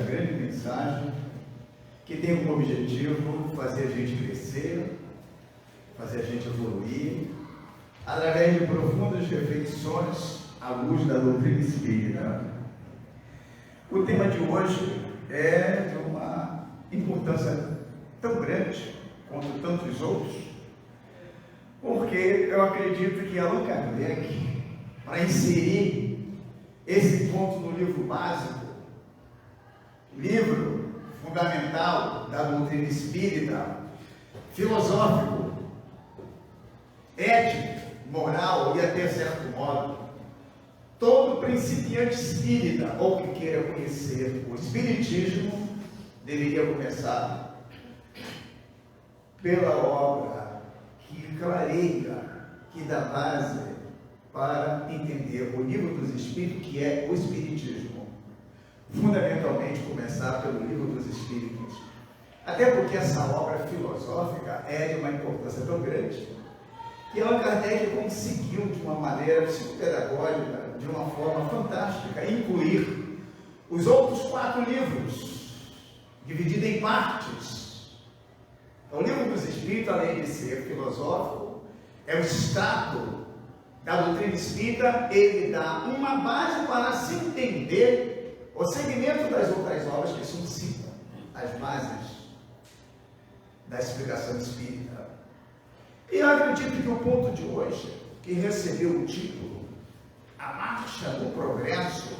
grande mensagem que tem como objetivo fazer a gente crescer, fazer a gente evoluir, através de profundas reflexões à luz da doutrina espírita. O tema de hoje é de uma importância tão grande quanto tantos outros, porque eu acredito que Allan Kardec, para inserir esse ponto no livro básico, livro fundamental da doutrina espírita, filosófico, ético, moral e até certo modo, todo principiante espírita ou que queira conhecer o espiritismo deveria começar pela obra que clareia, que dá base para entender o livro dos Espíritos, que é o Espiritismo. Fundamentalmente começar pelo livro dos Espíritos, até porque essa obra filosófica é de uma importância tão grande que Allan Kardec conseguiu, de uma maneira psicopedagógica, de uma forma fantástica, incluir os outros 4 livros, divididos em partes. O livro dos Espíritos, além de ser filosófico, é o estado da doutrina espírita, ele dá uma base para se entender o segmento das outras obras, que são 5, as bases da explicação espírita. E eu acredito que o ponto de hoje, que recebeu o título A Marcha do Progresso,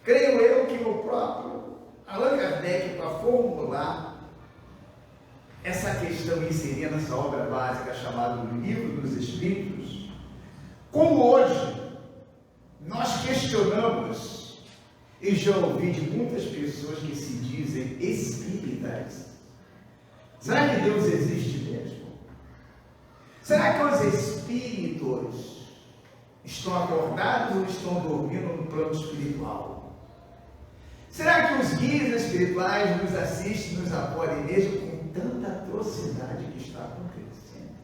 creio eu que o próprio Allan Kardec, para formular essa questão inserida nessa obra básica chamada Livro dos Espíritos, como hoje nós questionamos, e já ouvi de muitas pessoas que se dizem espíritas, será que Deus existe mesmo? Será que os espíritos estão acordados ou estão dormindo no plano espiritual? Será que os guias espirituais nos assistem, nos apoiam mesmo com tanta atrocidade que está acontecendo?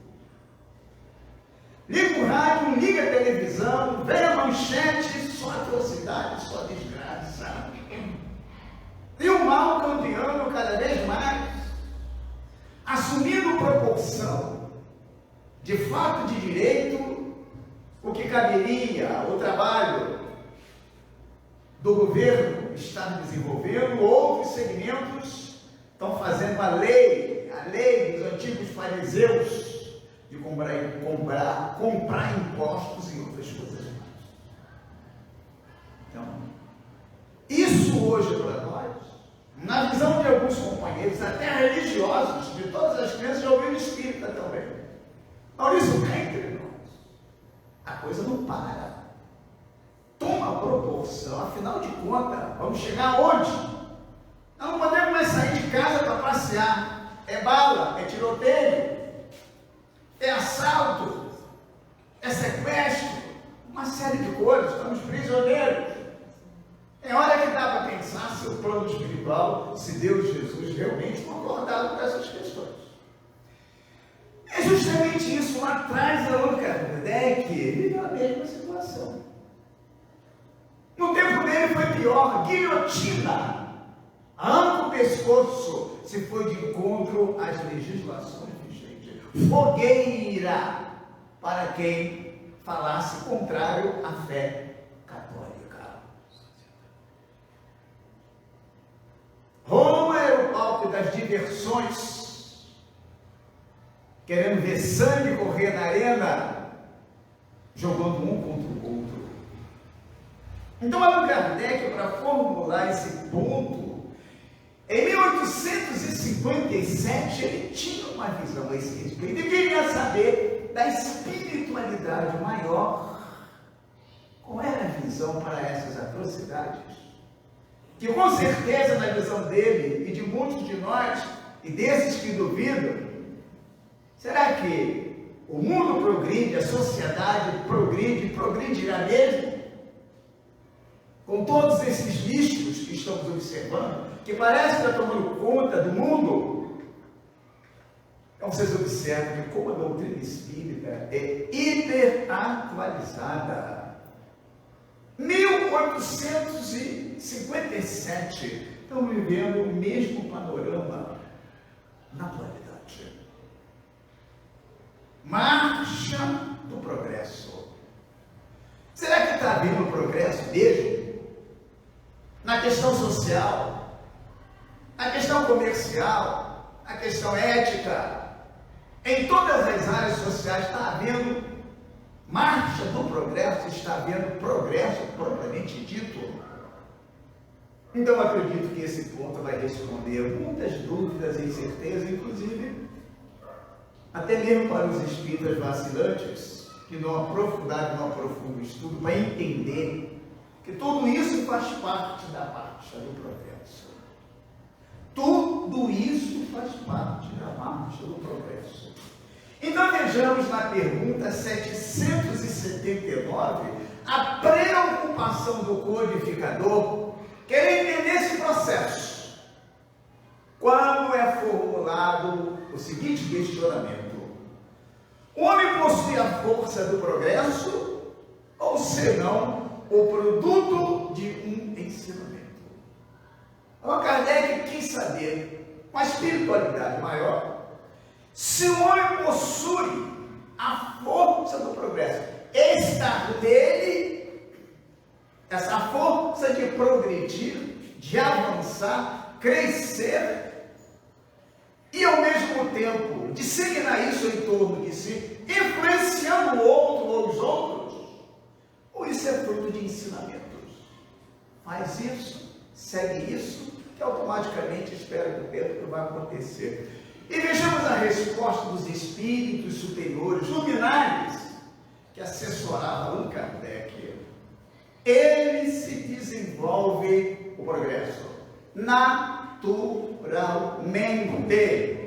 Liga o rádio, liga a televisão, vem a manchete, só atrocidade, só desgraça. E o mal campeando cada vez mais, assumindo proporção de fato de direito, o que caberia o trabalho do governo estar desenvolvendo, outros segmentos estão fazendo a lei dos antigos fariseus de comprar impostos e outras coisas mais. Então, isso hoje para nós, na visão de alguns companheiros, até religiosos, de todas as crenças, já ouviram espírita também. Maurício, cá entre nós, a coisa não para. Toma proporção, afinal de contas, vamos chegar aonde? Nós não podemos mais sair de casa para passear. É bala, é tiroteio, é assalto, é sequestro, uma série de coisas, estamos prisioneiros. É hora que dá para pensar se o plano espiritual, se Deus e Jesus realmente concordaram com essas questões. É justamente isso, lá atrás, Allan Kardec viveu a mesma situação. No tempo dele foi pior, guilhotina, arranca o pescoço, se foi de encontro às legislações vigentes, fogueira para quem falasse contrário à fé católica. Roma era o palco das diversões, querendo ver sangue correr na arena, jogando um contra o outro. Então, Allan Kardec, para formular esse ponto, em 1857, ele tinha uma visão a esse respeito. Ele queria saber da espiritualidade maior. Qual era a visão para essas atrocidades? Que com certeza, na visão dele e de muitos de nós, e desses que duvidam, será que o mundo progride, a sociedade progredirá mesmo? Com todos esses lixos que estamos observando, que parece que está tomando conta do mundo, então vocês observam que como a doutrina espírita é hiperatualizada. 1857, estamos vivendo o mesmo panorama na atualidade. Marcha do progresso. Será que está havendo progresso mesmo? Na questão social, na questão comercial, na questão ética, em todas as áreas sociais está havendo marcha do progresso, está havendo progresso propriamente dito. Então eu acredito que esse ponto vai responder muitas dúvidas e incertezas, inclusive até mesmo para os espíritas vacilantes, que não aprofundam o estudo, para entender que tudo isso faz parte da marcha do progresso. Tudo isso faz parte da marcha do progresso. Então vejamos na pergunta 779 a preocupação do codificador querer entender esse processo. Quando é formulado o seguinte questionamento: o homem possui a força do progresso ou senão o produto de um ensinamento? Allan Kardec quis saber, com a espiritualidade maior, se o homem possui a força do progresso, está nele essa força de progredir, de avançar, crescer e ao mesmo tempo disseminar isso em torno de si, influenciando o outro ou os outros, ou isso é fruto de ensinamentos? Faz isso, segue isso, que automaticamente espera que o tempo vai acontecer. E vejamos a resposta dos espíritos superiores, luminares, que assessoravam Allan Kardec. Ele se desenvolve, o progresso, naturalmente.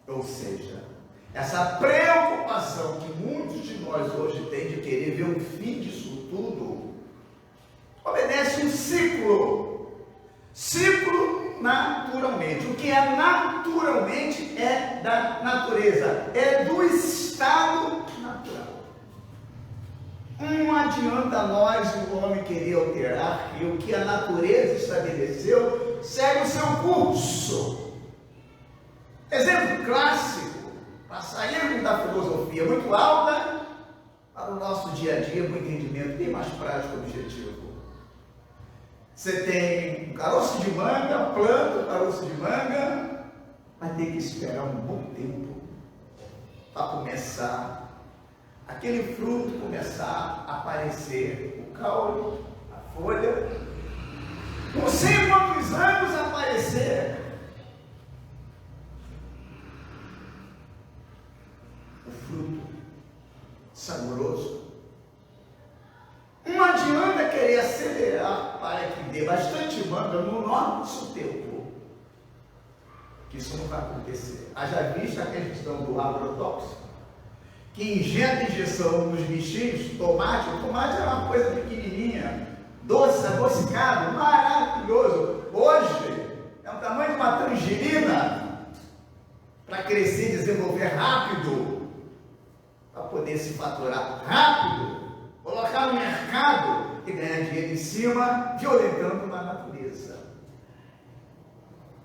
Ou seja, essa preocupação que muitos de nós hoje têm de querer ver um fim disso tudo, obedece um ciclo. Ciclo naturalmente. O que é naturalmente é da natureza, é do estado natural. Não adianta nós, o homem, querer alterar, e o que a natureza estabeleceu segue o seu curso. Exemplo clássico, para sairmos da filosofia muito alta para o nosso dia a dia, com entendimento bem mais prático e objetivo. Você tem um caroço de manga, planta o caroço de manga, vai ter que esperar um bom tempo para começar aquele fruto começar a aparecer, o caule, a folha, não sei quantos anos aparecer o fruto saboroso. Não adianta querer acelerar para que dê bastante manga no nosso tempo, que isso não vai acontecer. Haja vista a questão do agrotóxico, que injeta injeção nos bichinhos. Tomate, o tomate é uma coisa pequenininha, doce, adocicado, maravilhoso. Hoje é o tamanho de uma tangerina, para crescer e desenvolver rápido, para poder se faturar rápido, colocar no mercado e ganhar dinheiro em cima, violentando uma natureza.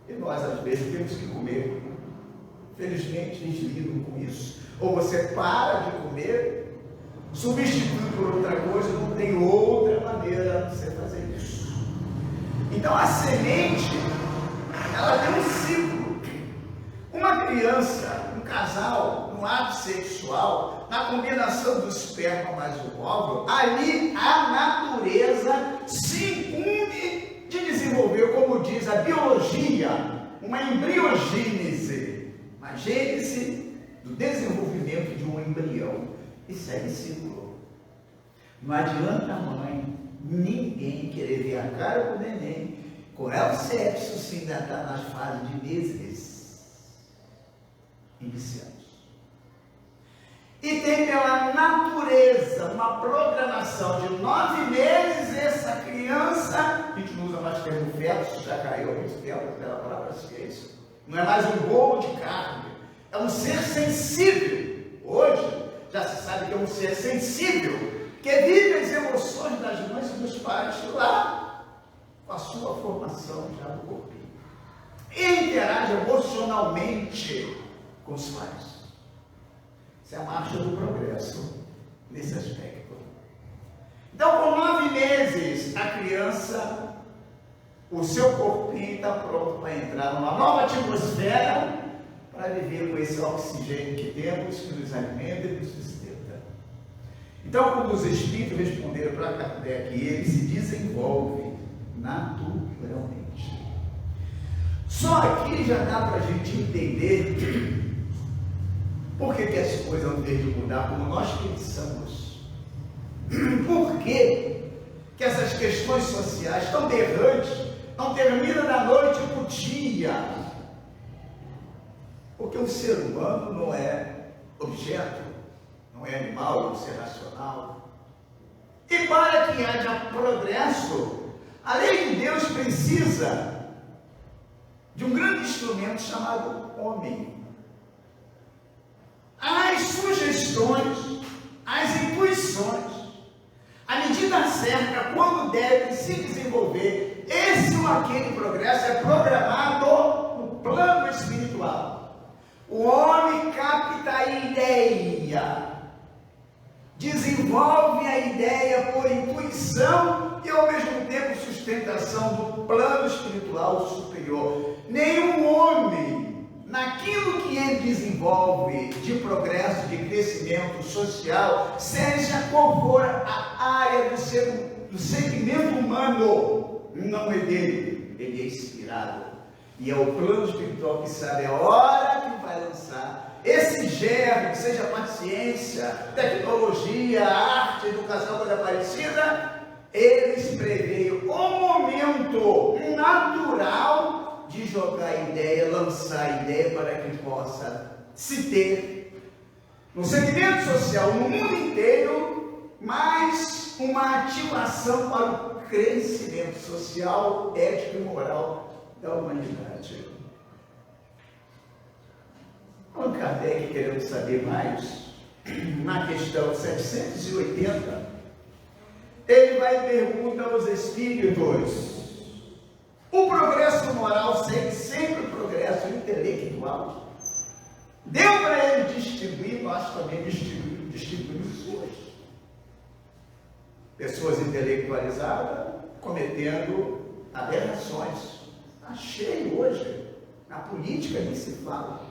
E nós, às vezes, temos que comer. Felizmente, a gente lida com isso. Ou você para de comer, substitui por outra coisa, não tem outra maneira de você fazer isso. Então, a semente, ela tem um ciclo. Uma criança, um casal, no ato sexual, na combinação do esperma mais o óvulo, ali a natureza se incumbe de desenvolver, como diz a biologia, uma embriogênese, uma gênese do desenvolvimento de um embrião. E segue ciclo. Não adianta a mãe, ninguém querer ver a cara do neném, com o sexo se ainda está nas fases de meses iniciados. E tem pela natureza uma programação de 9 meses, essa criança, a gente não usa mais termo feto, já caiu há muito tempo pela própria ciência, não é mais um bolo de carne, é um ser sensível. Hoje já se sabe que é um ser sensível, que vive as emoções das mães e dos pais lá, com a sua formação já no corpinho. E interage emocionalmente com os pais. Isso é a marcha do progresso nesse aspecto. Então, com 9 meses, a criança, o seu corpinho está pronto para entrar numa nova atmosfera, para viver com esse oxigênio que temos, que nos alimenta e nos sustenta. Então, quando os espíritos responderam para Kardec, ele se desenvolve naturalmente. Só aqui já dá para a gente entender por que as coisas não têm de mudar como nós pensamos. Por que essas questões sociais tão berrantes não terminam da noite para o dia? Porque o ser humano não é objeto, não é animal, não é racional. E para que haja progresso, a lei de Deus precisa de um grande instrumento chamado homem. As sugestões, as intuições, a medida certa, quando deve se desenvolver, esse ou aquele progresso é programado no plano espiritual. O homem capta a ideia, desenvolve a ideia por intuição e ao mesmo tempo sustentação do plano espiritual superior. Nenhum homem, naquilo que ele desenvolve de progresso, de crescimento social, seja qual for a área do segmento humano, não é dele, ele é inspirado. E é o plano espiritual que sabe a hora que vai lançar esse germe, seja paciência, tecnologia, arte, educação, coisa parecida. Eles preveem o momento natural de jogar a ideia, lançar a ideia para que possa se ter no segmento social, no mundo inteiro, mais uma ativação para o crescimento social, ético e moral da humanidade. Quando Kardec, querendo saber mais, na questão 780, ele vai e pergunta aos espíritos: o progresso moral segue sempre o progresso intelectual? Deu para ele distinguir, nós também distinguimos hoje. Pessoas intelectualizadas cometendo aberrações. Está cheio hoje. Na política nem se fala.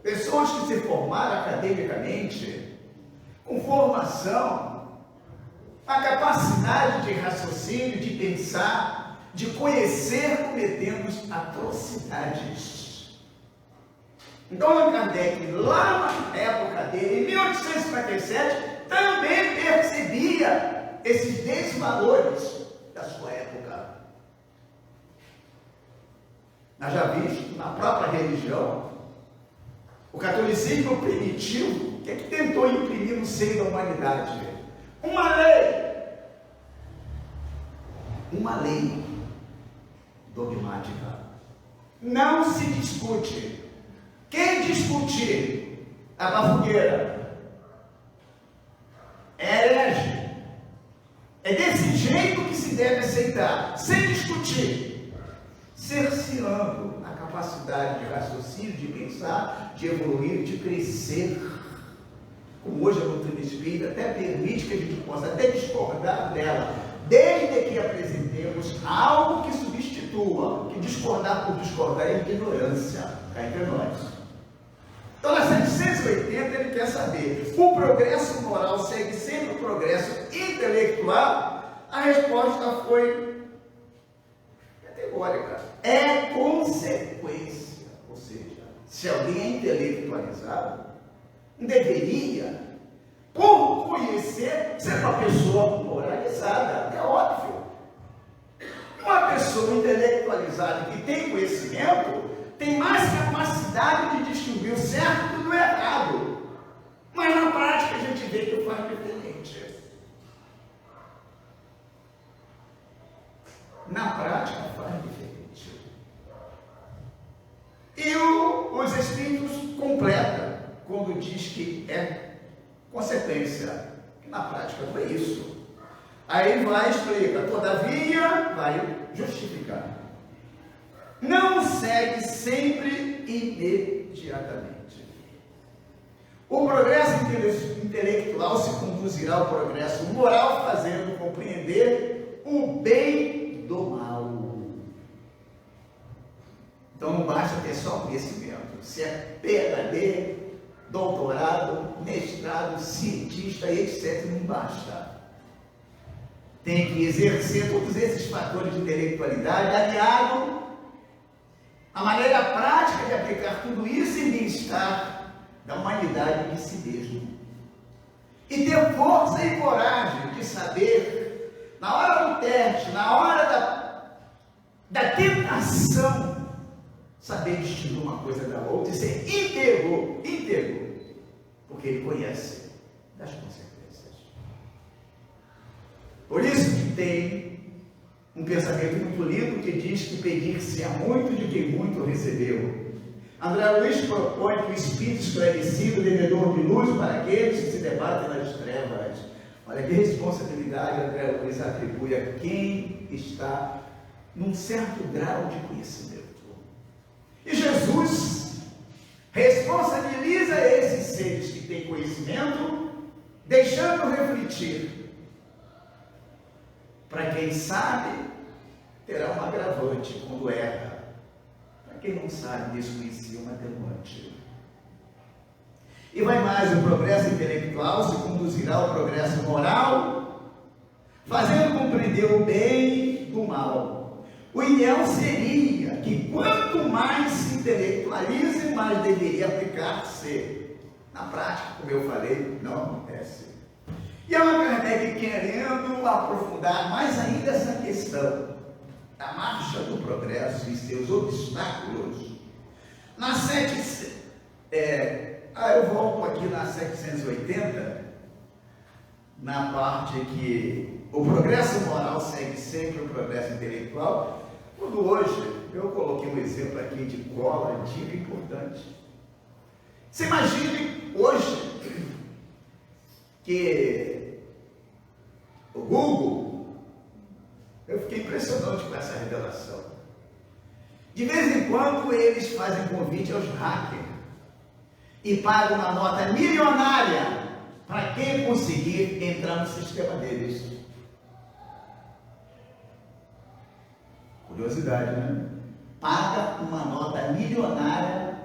Pessoas que se formaram academicamente, com formação, a capacidade de raciocínio, de pensar, de conhecer, cometendo atrocidades. Então, Allan Kardec, lá na época dele, em 1857, também percebia esses desvalores da sua época. Nós já vimos na própria religião, o catolicismo primitivo, que tentou imprimir no seio da humanidade? Uma lei dogmática. Não se discute. Quem discutir a bafogueira é herege. É desse jeito que se deve aceitar, sem discutir, cerceando a capacidade de raciocínio, de pensar, de evoluir, de crescer. Como hoje a doutrina espírita até permite que a gente possa até discordar dela, desde que apresentemos algo que substitua, que discordar por discordar é ignorância, cá entre nós. Então, na 780, ele quer saber: o progresso moral segue sempre o progresso intelectual? A resposta foi categórica: é consequência. Ou seja, se alguém é intelectualizado, deveria, por conhecer, ser uma pessoa moralizada. É óbvio. Uma pessoa intelectualizada que tem conhecimento tem mais capacidade de distinguir o certo do errado. Mas na prática a gente vê que faz diferente. Na prática faz diferente. E os Espíritos completam quando diz que é consequência. E na prática foi isso. Aí vai explica, todavia, vai justificar. Não segue sempre imediatamente. O progresso intelectual se conduzirá ao progresso moral, fazendo compreender o bem do mal. Então não basta ter só conhecimento. Se é PhD, doutorado, mestrado, cientista, etc., não basta. Tem que exercer todos esses fatores de intelectualidade, aliado à maneira prática de aplicar tudo isso em bem-estar da humanidade de si mesmo. E ter força e coragem de saber, na hora do teste, na hora da tentação, saber distinguir uma coisa da outra e ser íntegro, porque ele conhece das consequências. Por isso que tem um pensamento muito lindo que diz que pedir-se-á muito de quem muito recebeu. André Luiz propõe que o espírito esclarecido, devedor de luz para aqueles que se debatem nas trevas. Olha que responsabilidade André Luiz atribui a quem está num certo grau de conhecimento. E Jesus responsabiliza esses seres que têm conhecimento, deixando refletir. Para quem sabe, terá um agravante quando erra. Para quem não sabe, desconhecia um atenuante. E vai mais, o progresso intelectual se conduzirá ao progresso moral, fazendo compreender o bem do mal. O ideal seria que quanto mais se intelectualize, mais deveria aplicar-se. Na prática, como eu falei, não acontece. E Allan Kardec querendo aprofundar mais ainda essa questão da marcha do progresso e seus obstáculos. Eu volto aqui na 780, na parte que o progresso moral segue sempre o progresso intelectual. Quando hoje, eu coloquei um exemplo aqui de cola, dica importante. Você imagine hoje que o Google, eu fiquei impressionado com essa revelação. De vez em quando eles fazem convite aos hackers e pagam uma nota milionária para quem conseguir entrar no sistema deles. Curiosidade, né? Paga uma nota milionária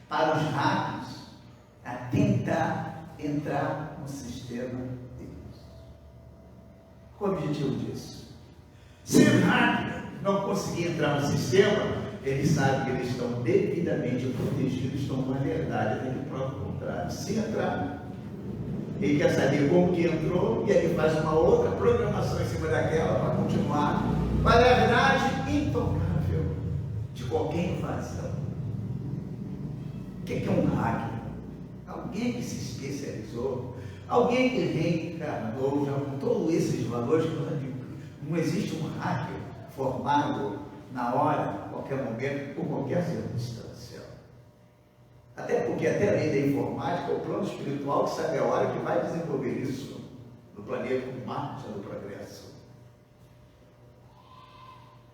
para os hackers a tentar entrar no sistema deles. Qual o objetivo disso? Se o hacker não conseguir entrar no sistema, eles sabem que eles estão devidamente protegidos, estão com a verdade, até que o próprio contrário. Se entrar, ele quer saber como que entrou, e ele faz uma outra programação em cima daquela para continuar com a verdade intocável de qualquer invasão. O que é um hacker? Alguém que se especializou, alguém que reencarnou, já com todos esses valores. Não existe um hacker formado na hora, qualquer momento, por qualquer circunstância. Até porque, até além da informática, o plano espiritual que sabe a hora que vai desenvolver isso no planeta, com marcha do progresso.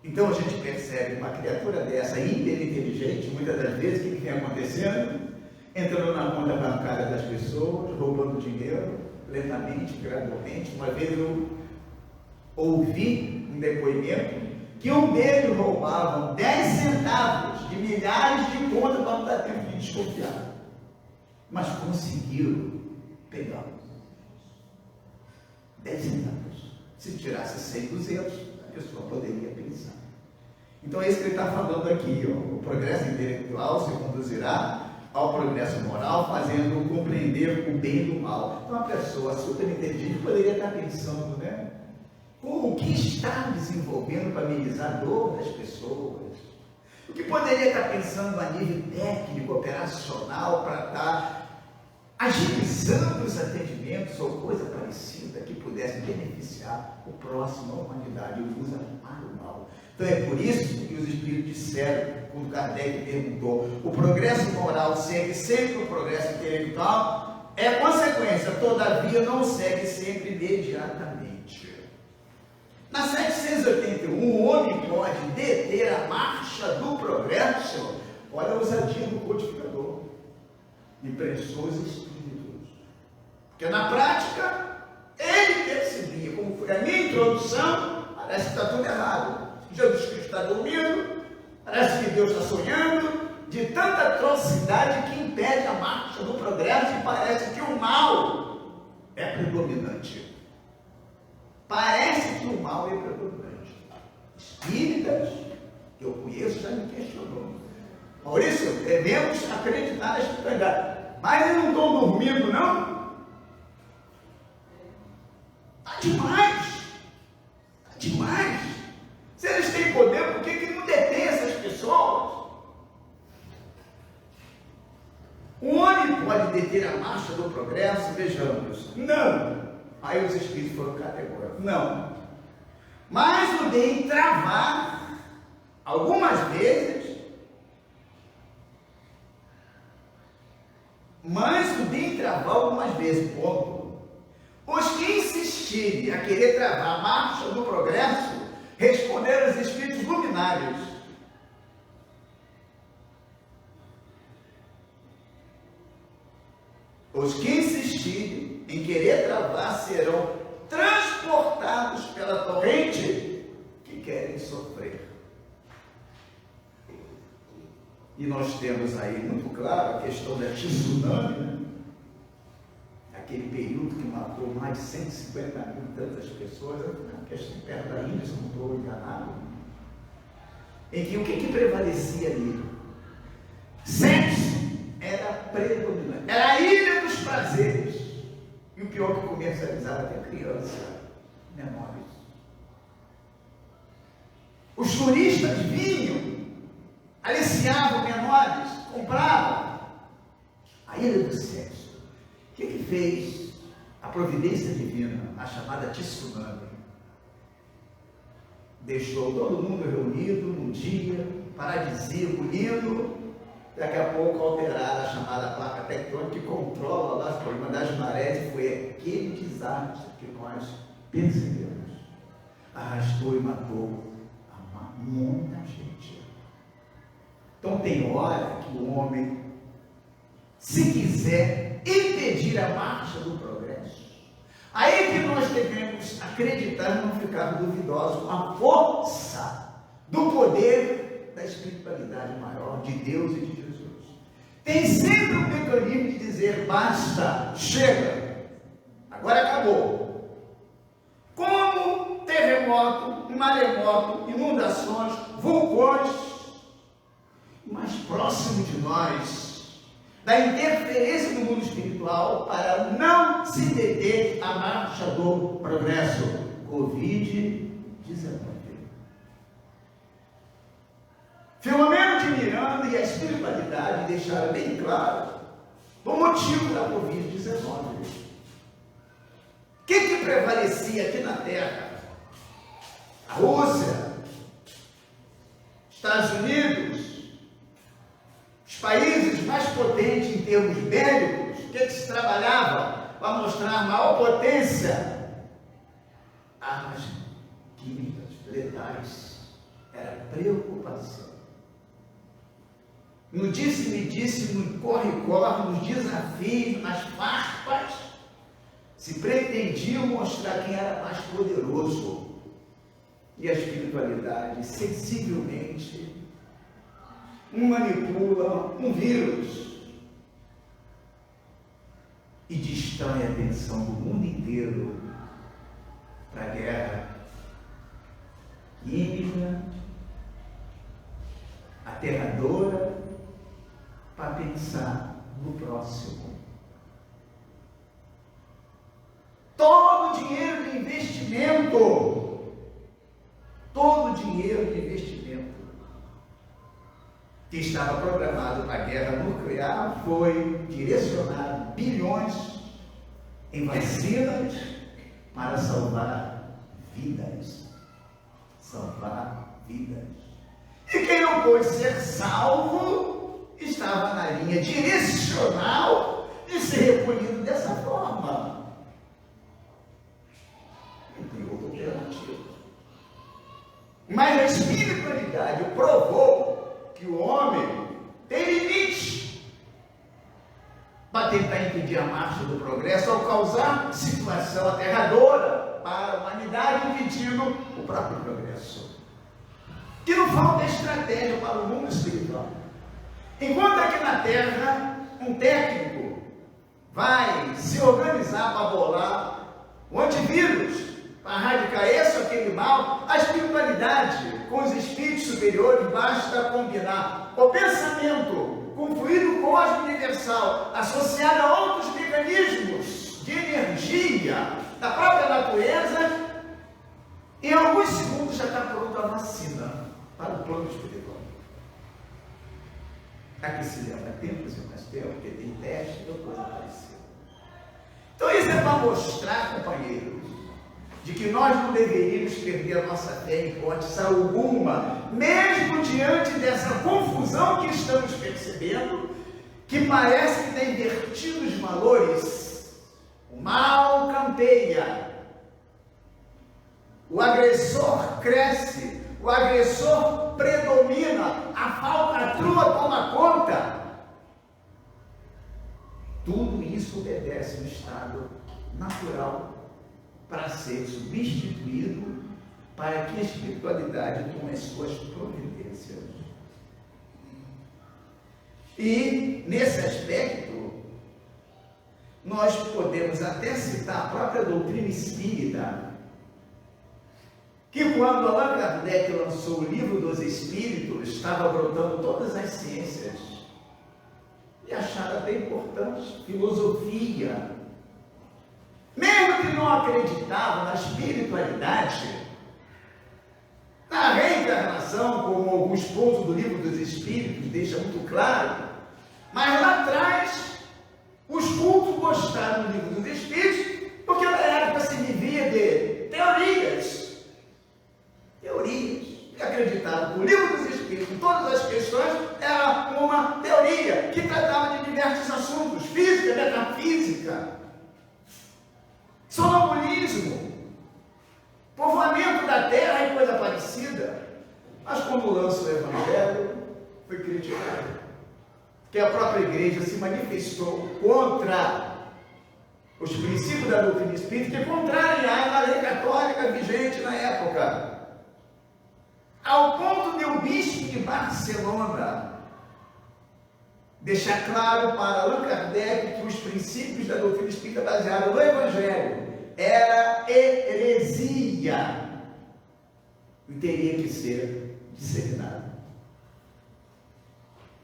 Então a gente percebe uma criatura dessa, hiperinteligente, muitas das vezes, o que vem acontecendo? Entrando na conta bancária das pessoas, roubando dinheiro, lentamente, gradualmente. Uma vez eu ouvi um depoimento que um deles roubavam 10 centavos de milhares de contas para não dar tempo de desconfiar. Mas conseguiram pegar 10 centavos. Se tirasse 100, 200, a pessoa poderia pensar. Então é isso que ele está falando aqui. Ó. O progresso intelectual se conduzirá ao progresso moral, fazendo compreender o bem do mal. Então, uma pessoa super inteligente poderia estar pensando, né? O que está desenvolvendo para amenizar a dor das pessoas? O que poderia estar pensando a nível técnico, operacional, para estar agilizando os atendimentos ou coisa parecida que pudesse beneficiar o próximo, a humanidade, e usa para o mal. Então é por isso que os espíritos disseram, quando Kardec perguntou, o progresso moral segue sempre o progresso intelectual? é consequência, todavia não segue sempre imediatamente. Na 781, o homem pode deter a marcha do progresso. Olha a ousadia do codificador. Impressou os espíritos. Porque na prática, ele percebia, como foi a minha introdução, parece que está tudo errado. Jesus Cristo está dormindo, parece que Deus está sonhando, de tanta atrocidade que impede a marcha do progresso e parece que o mal é predominante. Parece que o mal é predominante. Espíritas, que eu conheço, já me questionou. Maurício, devemos acreditar na espiritualidade. Mas eles não estão dormindo, não? Está demais. Está demais. Se eles têm poder, por que não detém essas pessoas? O homem pode deter a marcha do progresso? Vejamos. Não. Aí os espíritos foram categóricos. Não. Mas o de travar, algumas vezes, ponto. Os que insistirem a querer travar a marcha do progresso, responderam aos espíritos luminares. Os que insistirem em querer travar serão transportados pela torrente que querem sofrer. E nós temos aí muito claro a questão da tsunami, né? Aquele período que matou mais de 150 mil tantas pessoas, a questão perto da Índia, se não estou enganado, em que o que prevalecia ali? Sexo era predominante, era a ilha dos prazeres, e o pior que comercializava até criança, menores. Os turistas vinham, aliciavam menores, compravam a ilha do sexo. O que fez a providência divina, a chamada tsunami? Deixou todo mundo reunido num dia, paradisíaco, lindo. Daqui a pouco alteraram a chamada placa tectônica que controla lá os problemas das marés, e foi aquele desastre que nós percebemos. Arrastou e matou muita gente. Então tem hora que o homem, se quiser impedir a marcha do progresso, aí que nós devemos acreditar e não ficar duvidosos com a força do poder da espiritualidade maior, de Deus e de Jesus. Tem sempre um mecanismo de dizer: basta, chega, agora acabou. Como terremoto, maremoto, inundações, vulcões, mais próximo de nós, da interferência no mundo espiritual para não se deter a marcha do progresso. Covid-19. Filomeno de Miranda e a espiritualidade deixaram bem claro o motivo da Covid-19. O que prevalecia aqui na Terra? A Rússia, Estados Unidos, os países mais potentes em termos bélicos. O que se trabalhava para mostrar a maior potência? Armas químicas letais. Era preocupação. No disse-me-disse, no corre-corre, nos desafios, nas farpas, se pretendia mostrar quem era mais poderoso. E a espiritualidade, sensivelmente, manipula um vírus e distrai a atenção do mundo inteiro para a guerra química, aterradora, para pensar no próximo. Todo o dinheiro de investimento que estava programado para a guerra nuclear foi direcionado, bilhões, em vacinas para salvar vidas. Salvar vidas. E quem não pôde ser salvo estava na linha direcional de ser recolhido dessa forma. Não tem outra alternativa. Mas a espiritualidade provou que o homem tem limite para tentar impedir a marcha do progresso ao causar situação aterradora para a humanidade, impedindo o próprio progresso. Que não falta estratégia para o mundo espiritual. Enquanto aqui na Terra, um técnico vai se organizar para bolar o antivírus, para erradicar esse ou aquele mal, a espiritualidade com os espíritos superiores basta combinar o pensamento com o fluido cósmico universal, associado a outros mecanismos de energia da própria natureza, em alguns segundos já está pronta a vacina para o plano espiritual. Aqui se leva tempo, se mais tempo, porque tem teste ou coisa parecida. Então isso é para mostrar, companheiros, de que nós não deveríamos perder a nossa fé em hipótese alguma, mesmo diante dessa confusão que estamos percebendo, que parece que está invertido os valores. O mal campeia, o agressor cresce, o agressor predomina, a falcatrua toma conta. Tudo isso obedece no estado natural para ser substituído, para que a espiritualidade tome as suas providências. E, nesse aspecto, nós podemos até citar a própria doutrina espírita, que quando Allan Kardec lançou o Livro dos Espíritos, estava brotando todas as ciências, e acharam até importante, filosofia. Mesmo que não acreditavam na espiritualidade, na reencarnação, como alguns pontos do Livro dos Espíritos deixa muito claro, mas lá atrás, os cultos gostaram do Livro dos Espíritos, porque na época se vivia de teorias, e acreditavam que o Livro dos Espíritos, em todas as questões, era uma teoria que tratava de diversos assuntos, física, metafísica, sonambulismo, povoamento da terra e coisa parecida. Mas quando lança o Evangelho, foi criticado, que a própria igreja se manifestou contra os princípios da doutrina espírita, que contrariavam a lei católica vigente na época, ao ponto de o bispo de Barcelona deixar claro para Allan Kardec que os princípios da doutrina espírita baseados no Evangelho era heresia e teria que ser disseminado.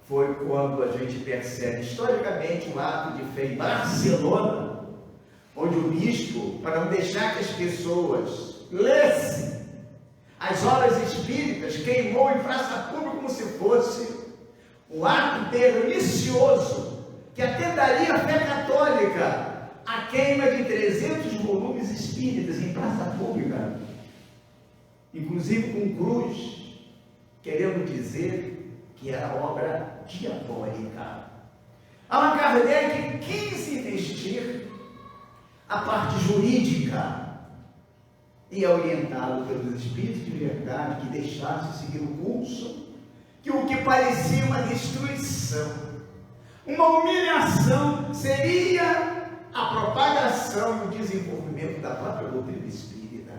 Foi quando a gente percebe historicamente o ato de fé em Barcelona, onde o bispo, para não deixar que as pessoas lessem as obras espíritas, queimou em praça pública como se fosse um ato pernicioso que atentaria à fé católica, a queima de 300 volumes espíritas em praça pública, inclusive com cruz, querendo dizer que era obra diabólica. Allan Kardec quis investir a parte jurídica e orientado pelos espíritos de verdade que deixasse seguir o curso, que o que parecia uma destruição, uma humilhação, seria a propagação e o desenvolvimento da própria doutrina espírita.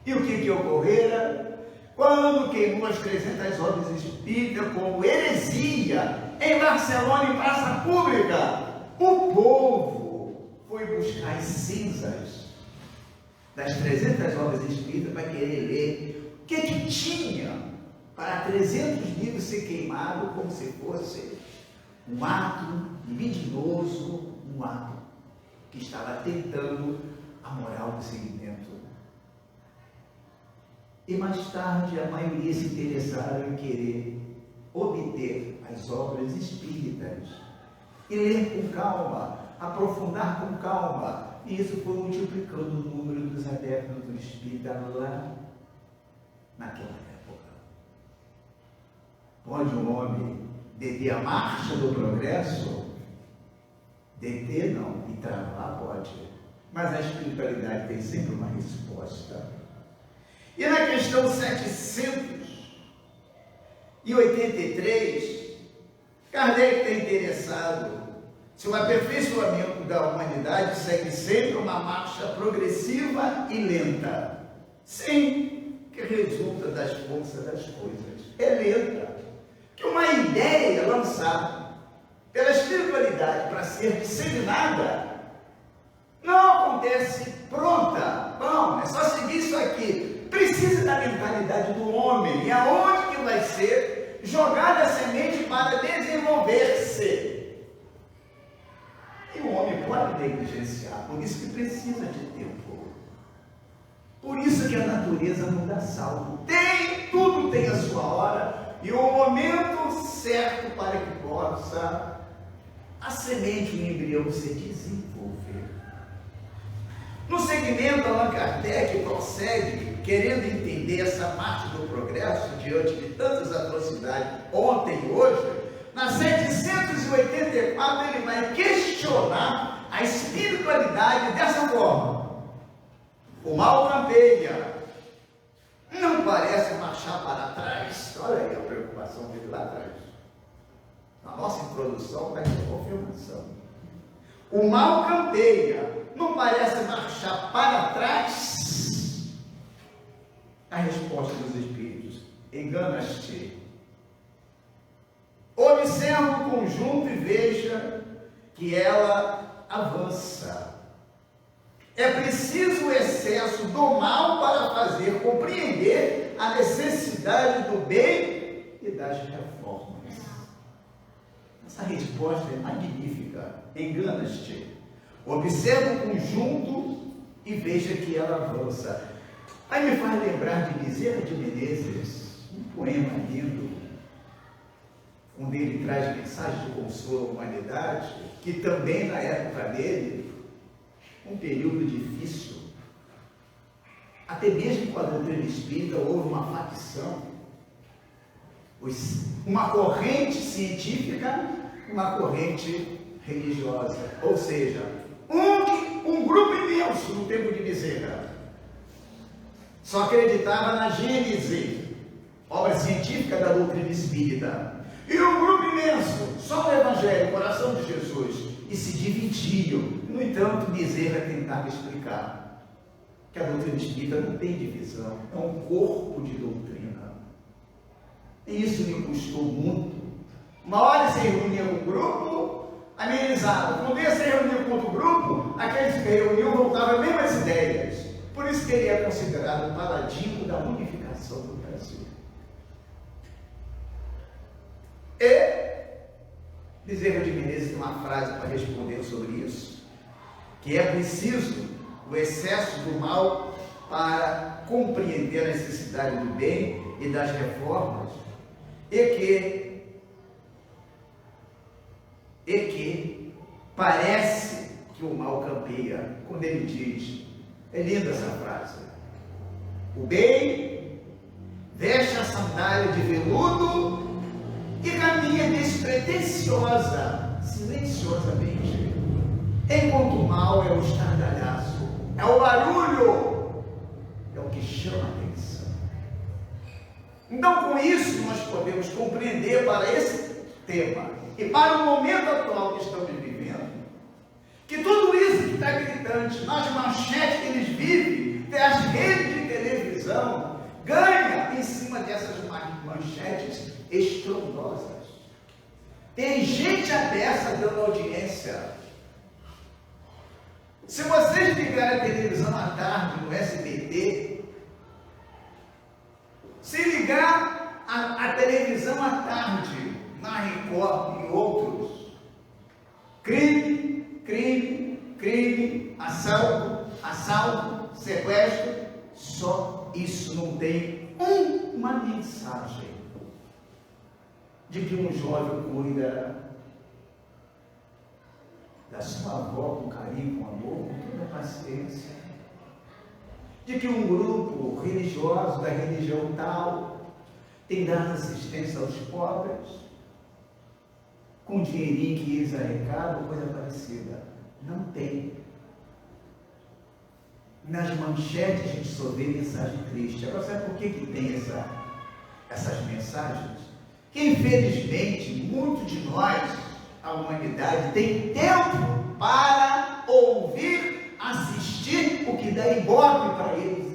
E o que ocorrera? Quando queimou as 300 obras espíritas como heresia em Barcelona, em praça pública, o povo foi buscar as cinzas das 300 obras espíritas para querer ler o que tinha para 300 livros ser queimado como se fosse um ato libidinoso, um ato que estava atentando à moral do segmento. E mais tarde a maioria se interessaram em querer obter as obras espíritas e ler com calma, aprofundar com calma. E isso foi multiplicando o número dos adeptos do espírita lá naquela época. Pode um homem deter a marcha do progresso? Pode. Mas Deter não, e travar pode. Mas a espiritualidade tem sempre uma resposta. E na questão 783, Kardec está interessado se o aperfeiçoamento da humanidade segue sempre uma marcha progressiva e lenta. Sim, que resulta das forças das coisas. É lenta. Que uma ideia lançada pela espiritualidade para ser disseminada não acontece pronta. Bom, é só seguir isso aqui. Precisa da mentalidade do homem. E aonde que vai ser jogada a semente para desenvolver-se? E o homem pode negligenciar, por isso que precisa de tempo. Por isso que a natureza não dá salto. Tudo tem a sua hora e o momento certo para que possa a semente, o embrião se desenvolver. No segmento, Allan Kardec prossegue, querendo entender essa parte do progresso diante de tantas atrocidades ontem e hoje. Na 784 ele vai questionar a espiritualidade dessa forma. O mal campeia, não parece marchar para trás. Olha aí a preocupação dele lá atrás. Na nossa introdução vai ter confirmação. O mal campeia, não parece marchar para trás. A resposta dos espíritos: enganas-te. Observa o conjunto e veja que ela avança. É preciso o excesso do mal para fazer compreender a necessidade do bem e das reformas. Essa resposta é magnífica. Enganas-te. Observa o conjunto e veja que ela avança. Aí me faz lembrar de Bezerra de Menezes, um poema lindo, onde ele traz mensagem de consolo à humanidade, que também na época dele, um período difícil, até mesmo com a doutrina espírita houve uma facção, uma corrente científica, uma corrente religiosa, ou seja, um grupo imenso no tempo de Bezerra, só acreditava na Gênese, obra científica da doutrina espírita. E um grupo imenso, só o Evangelho, o coração de Jesus, e se dividiam. No entanto, Bezerra tentava explicar que a doutrina espírita não tem divisão, é um corpo de doutrina. E isso me custou muito. Uma hora se reunia com o grupo, amenizava. Quando ia se reunir com outro grupo, aqueles que reuniam voltavam as mesmas ideias. Por isso que ele é considerado o paladino da unificação do Brasil. E Bezerra de Menezes tem uma frase para responder sobre isso, que é preciso o excesso do mal para compreender a necessidade do bem e das reformas, e que parece que o mal campeia, quando ele diz, é linda essa frase: o bem veste a sandália de veludo e caminha despretensiosa, silenciosamente, enquanto o mal é o estardalhaço, é o barulho, é o que chama a atenção. Então, com isso, nós podemos compreender para esse tema e para o momento atual que estamos vivendo, que tudo isso que está gritante nas manchetes que eles vivem, das redes de televisão, ganha em cima dessas manchetes estrondosas. Tem gente abessa dando audiência. Se vocês ligarem a televisão à tarde no SBT, se ligar a televisão à tarde na Record e outros, crime, assalto, sequestro, só isso não tem uma mensagem de que um jovem cuida da sua avó com carinho, com amor, com toda paciência, de que um grupo religioso da religião tal tem dado assistência aos pobres. com o dinheirinho que eles arrecadam, coisa parecida. Não tem. Nas manchetes a gente só vê mensagem triste. Agora, sabe por que tem essas mensagens? Que infelizmente, muitos de nós, a humanidade, tem tempo para ouvir, assistir o que dá ibope para eles.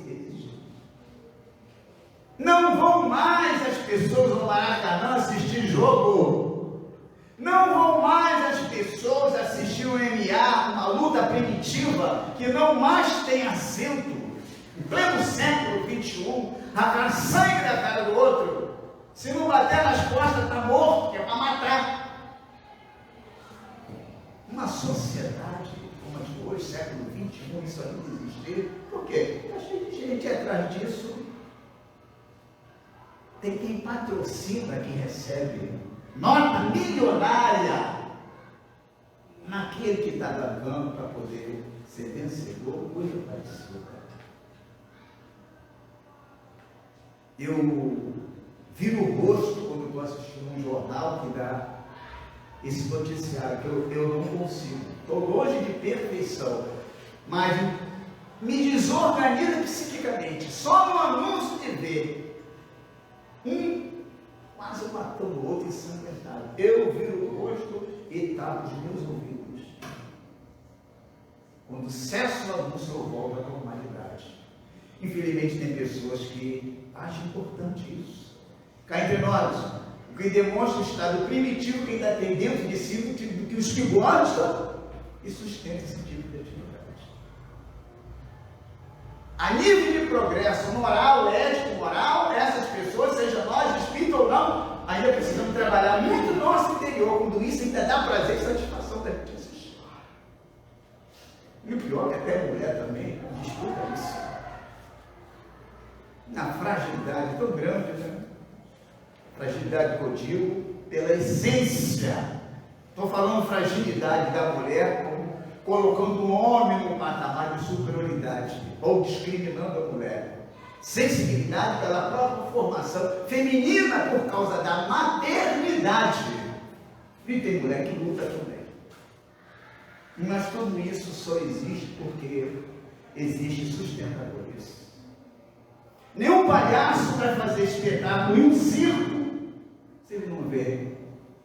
Não vão mais as pessoas ao Maracanã assistir jogo. Não vão mais as pessoas assistir um MMA, uma luta primitiva que não mais tem assento. Em pleno século XXI, arrancar sangue da cara do outro. Se não bater nas costas, está morto, que é para matar. Uma sociedade como a de hoje, século XXI, isso ainda existir. Por quê? Está cheio de gente atrás disso. Tem quem patrocina, quem recebe nota milionária naquele que está dando para poder ser vencedor, coisa parecida. Eu viro o rosto quando estou assistindo um jornal que dá esse noticiário, que eu não consigo. Estou longe de perfeição, mas me desorganiza psiquicamente. Só no anúncio de ver quase matando o outro ensanguentado. Eu viro o rosto e talo os meus ouvidos. Quando cessa o anúncio, eu volto à normalidade. Infelizmente, tem pessoas que acham importante isso. Cá entre nós, o que demonstra o estado primitivo que ainda tem dentro de si do que os que gostam e sustentam esse tipo de atividade. A nível de progresso moral, ético, moral, essas pessoas, seja nós, espírito ou não, ainda precisamos trabalhar muito no nosso interior, quando isso ainda dá prazer e satisfação da gente assistir. E o pior é que até a mulher também disputa isso. Na fragilidade tão grande, né? Fragilidade que eu digo pela essência. Estou falando fragilidade da mulher, colocando o homem no patamar de superioridade, ou discriminando a mulher. Sensibilidade pela própria formação feminina por causa da maternidade. E tem mulher que luta também. Mas tudo isso só existe porque existe sustentadores. Nenhum palhaço vai fazer espetáculo em um circo se ele não vê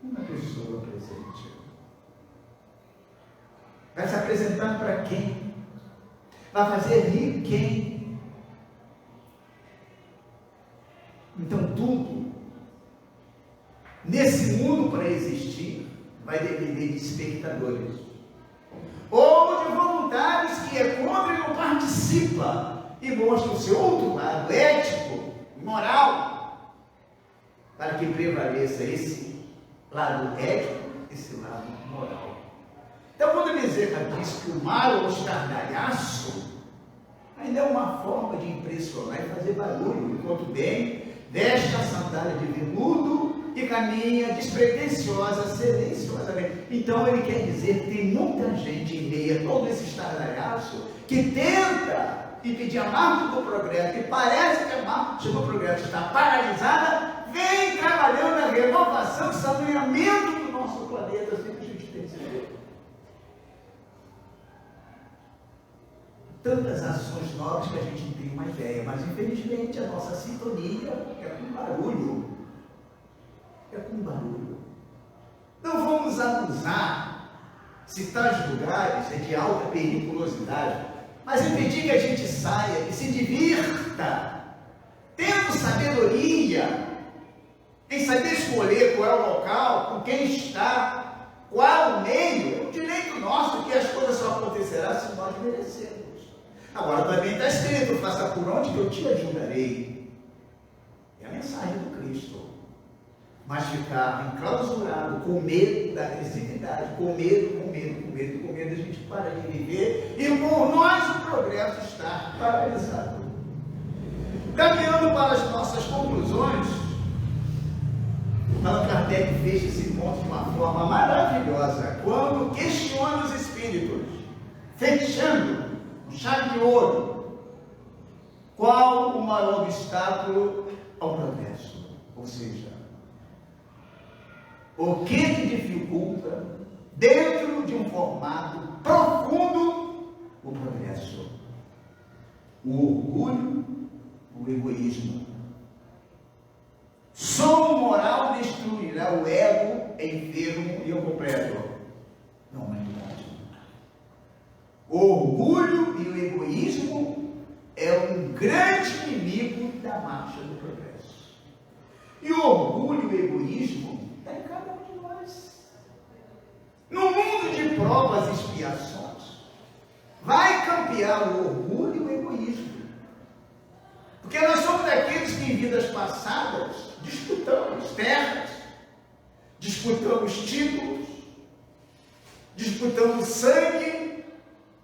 uma pessoa presente. Vai se apresentar para quem? Vai fazer rir quem? Então tudo nesse mundo para existir vai depender de espectadores ou de voluntários que é contra e não participa e mostra o seu outro lado ético, moral, para que prevaleça esse lado ético, esse lado moral. Então, quando Bezerra diz que o mal é um estardalhaço, ainda é uma forma de impressionar e fazer barulho, enquanto bem veste a sandália de veludo e caminha despretensiosa, silenciosamente. Então, ele quer dizer que tem muita gente em meio a todo esse estardalhaço que tenta impedir a marcha do progresso, que parece que a marcha do progresso está paralisada, vem trabalhando na renovação e saneamento do nosso planeta, assim que a gente tem que ser. Tantas ações novas que a gente não tem uma ideia, mas infelizmente a nossa sintonia é com barulho. É com barulho. Não vamos abusar se tais lugares é de alta periculosidade, mas impedir que a gente saia e se divirta, tendo sabedoria em saber escolher qual é o local, com quem está, qual o meio. É um direito nosso que as coisas só acontecerão se nós merecermos. Agora também está escrito: faça por onde que eu te ajudarei. É a mensagem do Cristo. Mas ficar enclausurado com medo da agressividade, com medo, a gente para de viver e por nós o progresso está paralisado. Caminhando para as nossas conclusões, Allan Kardec fecha esse ponto de uma forma maravilhosa, quando questiona os espíritos, fechando com chave de ouro, qual o maior obstáculo ao progresso? Ou seja, O que dificulta, dentro de um formato profundo, o progresso? O orgulho, o egoísmo. Som moral destruirá o ego enfermo e eu completo. Não, humanidade. O orgulho e o egoísmo é um grande inimigo da marcha do progresso. E o orgulho e o egoísmo está em cada um de nós. No mundo de provas e expiações, vai campear o orgulho e o egoísmo. Porque nós somos daqueles que em vidas passadas disputamos terras, disputamos títulos, disputamos sangue,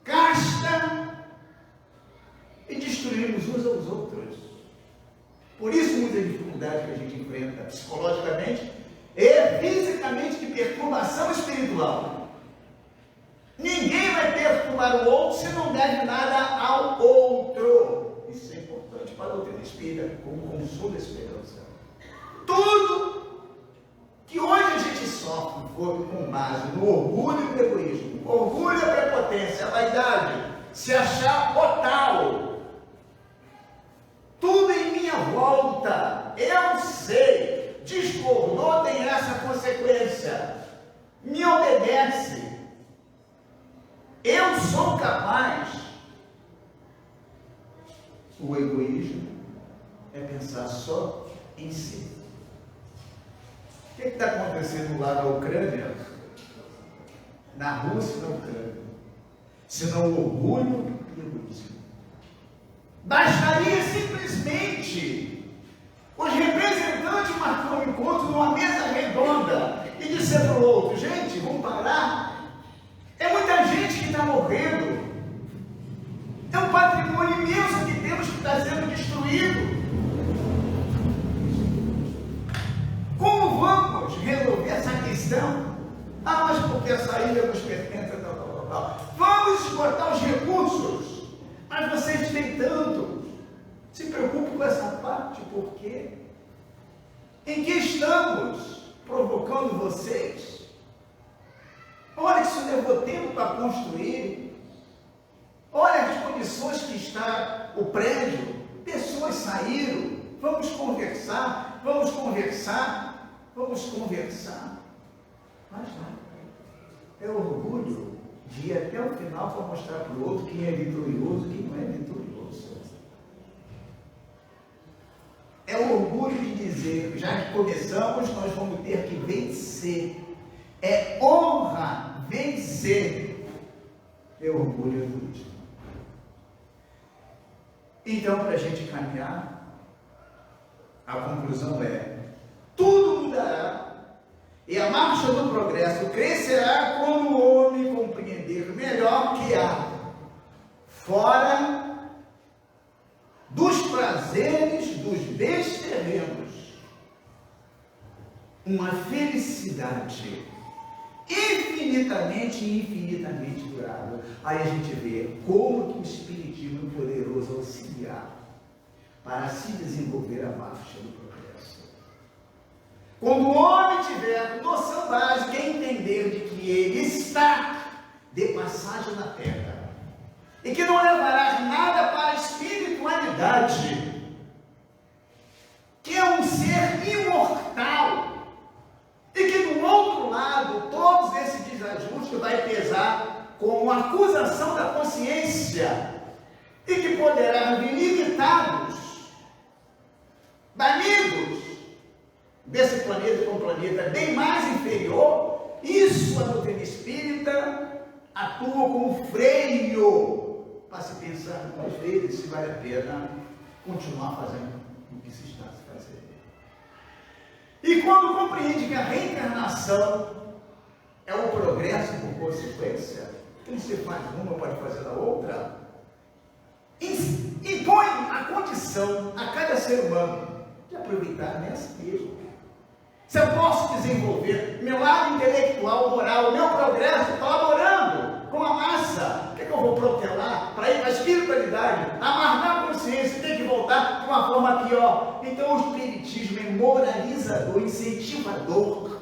casta e destruímos uns aos outros. Por isso muita dificuldade que a gente enfrenta psicologicamente e fisicamente de perturbação espiritual. Ninguém vai perturbar o outro se não deve nada ao outro. Isso é importante para a doutrina espírita, como consolo e esperança. Tudo que hoje a gente sofre foi com base no orgulho e no egoísmo. Orgulho é a prepotência, a vaidade, se achar o tal. Tudo em minha volta, eu sei, discordou, tem essa consequência. Me obedece. Eu sou capaz. O egoísmo é pensar só em si. O que está acontecendo lá na Ucrânia? Na Rússia e na Ucrânia? Senão o orgulho e o egoísmo. Bastaria simplesmente os representantes marcar um encontro numa mesa redonda e dizer para o outro: gente, vamos parar. É muita gente que está morrendo. É um patrimônio imenso que temos que está sendo destruído. Como vamos resolver essa questão? Ah, mas porque essa ilha nos pertence, tal. Vamos esgotar os recursos. Mas vocês têm tanto. Se preocupe com essa parte, por quê? Em que estamos provocando vocês? Olha que isso levou tempo para construir. Olha as condições que está o prédio. Pessoas saíram. Vamos conversar. Mas não. É orgulho de ir até o final para mostrar para o outro quem é vitorioso e quem não é vitorioso. É o orgulho de dizer, já que começamos, nós vamos ter que vencer. É honra vencer. É orgulho e egoísmo. Então, para a gente caminhar, a conclusão é: tudo mudará e a marcha do progresso crescerá quando o homem compreender melhor que há, fora dos prazeres dos bens terrenos, uma felicidade infinitamente durável. Aí a gente vê como que o Espiritismo é poderoso auxiliar para se desenvolver a marcha do progresso. Quando o homem tiver noção básica e entender de que ele está de passagem na terra e que não levará nada para a espiritualidade, que é um ser imortal, e que do outro lado todos esses desajustes vai pesar como acusação da consciência e que poderá vir limitados, banidos desse planeta para um planeta bem mais inferior. Isso a doutrina espírita atua como freio para se pensar às vezes se vale a pena continuar fazendo o que se está se fazendo. E quando compreende que a reencarnação é o progresso por consequência, que você faz uma, pode fazer a outra, impõe a condição a cada ser humano de aproveitar nessa mesmo. Se eu posso desenvolver meu lado intelectual, moral, o meu progresso, colaborando com a massa, o que eu vou protelar para ir para a espiritualidade, amargar a consciência e ter que voltar de uma forma pior? Então o Espiritismo é moralizador, incentivador.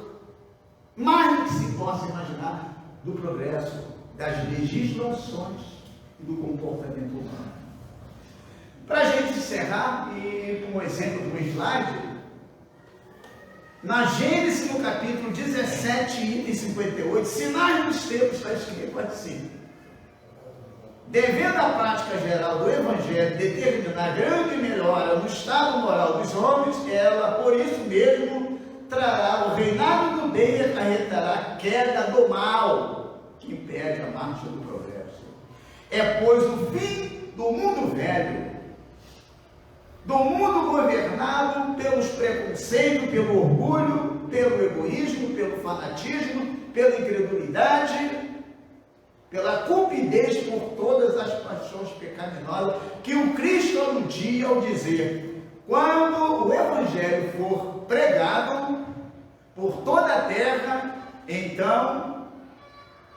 mais do que se possa imaginar, do progresso, das legislações e do comportamento humano. Para a gente encerrar, e com um exemplo de um slide, na Gênesis, no capítulo 17, item 58, sinais dos tempos, está escrito assim: devendo a prática geral do Evangelho determinar grande melhora no estado moral dos homens, ela, por isso mesmo, trará o reinado do bem e acarretará a queda do mal, que impede a marcha do progresso. É, pois, o fim do mundo velho, do mundo governado pelos preconceitos, pelo orgulho, pelo egoísmo, pelo fanatismo, pela incredulidade, pela cupidez por todas as paixões pecaminosas, que o Cristo anuncia ao dizer: quando o Evangelho for pregado por toda a terra, então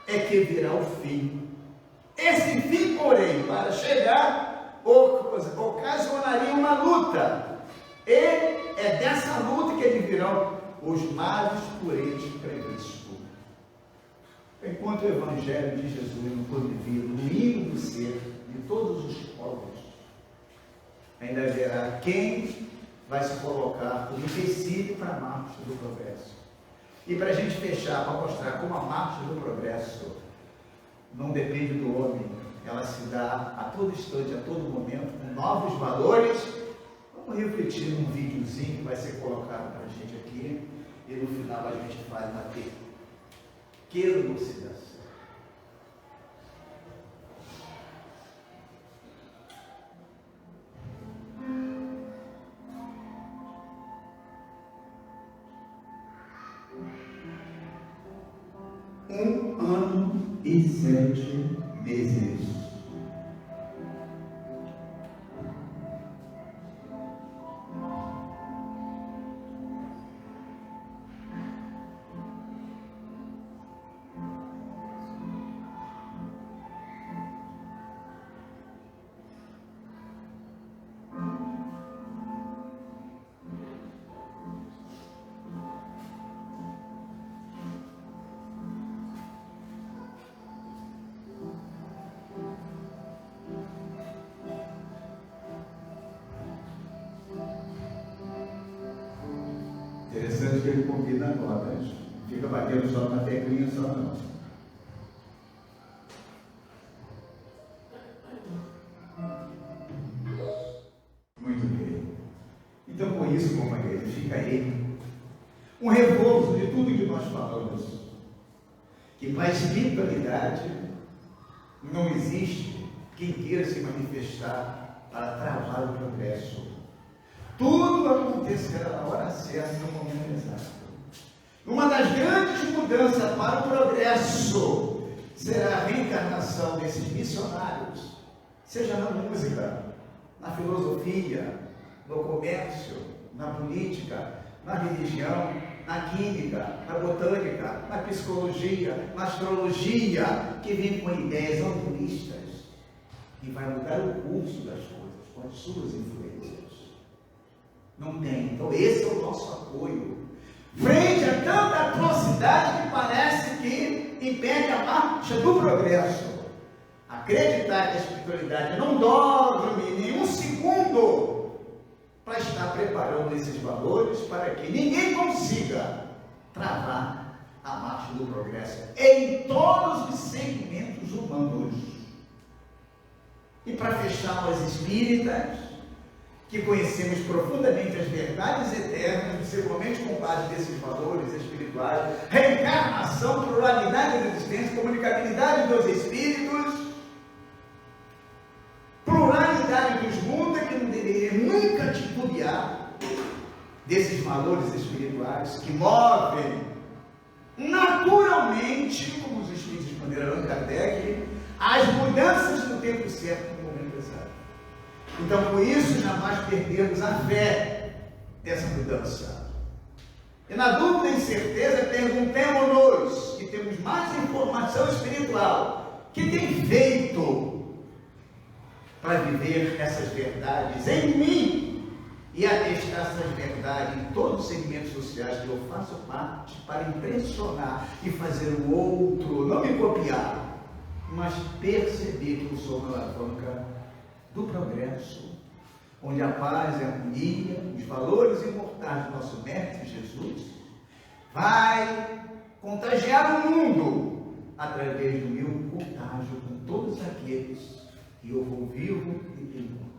é que virá o fim. Esse fim, porém, para chegar, ocasionaria uma luta, e é dessa luta que advirão os males por eles previstos. Enquanto o Evangelho de Jesus não for vivido no íntimo do ser de todos os povos, ainda haverá quem vai se colocar como empecilho para a marcha do progresso. E para a gente fechar, para mostrar como a marcha do progresso não depende do homem, ela se dá a todo instante, a todo momento, com novos valores. Vamos refletir num videozinho que vai ser colocado para a gente aqui, e no final a gente faz uma pequena elucidação. Um ano e 7 meses. Interessante que ele combina notas, fica batendo só na teclinha, só não. Muito bem. Então, com isso, companheiro, fica aí um repouso de tudo que nós falamos, que para a espiritualidade não existe quem queira se manifestar para travar o progresso. Tudo acontecerá na hora certa, no momento exato. Uma das grandes mudanças para o progresso será a reencarnação desses missionários, seja na música, na filosofia, no comércio, na política, na religião, na química, na botânica, na psicologia, na astrologia, que vem com ideias altruístas e vai mudar o curso das coisas com as suas influências. Não tem. Então esse é o nosso apoio frente a tanta atrocidade que parece que impede a marcha do progresso. Acreditar que a espiritualidade não dorme nenhum segundo para estar preparando esses valores para que ninguém consiga travar a marcha do progresso em todos os segmentos humanos. E para fechar, nós espíritas, que conhecemos profundamente as verdades eternas, principalmente com base desses valores espirituais, reencarnação, pluralidade da existência, comunicabilidade dos espíritos, pluralidade dos mundos, que não deveria nunca titubear desses valores espirituais que movem naturalmente, como os espíritos responderam a Allan Kardec, as mudanças no tempo certo, no momento exato. Então, por isso, jamais perdermos a fé dessa mudança. E na dúvida e incerteza, perguntemos-nos, que temos mais informação espiritual, que tem feito para viver essas verdades em mim e atestar essas verdades em todos os segmentos sociais que eu faço parte, para impressionar e fazer o outro, não me copiar, mas perceber que eu sou uma alavanca do progresso, onde a paz e a harmonia, os valores imortais do nosso Mestre Jesus, vai contagiar o mundo através do meu contágio com todos aqueles que eu vou vivo e tenho contato.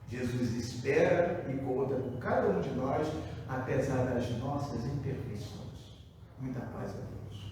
Jesus espera e conta com cada um de nós, apesar das nossas imperfeições. Muita paz a todos.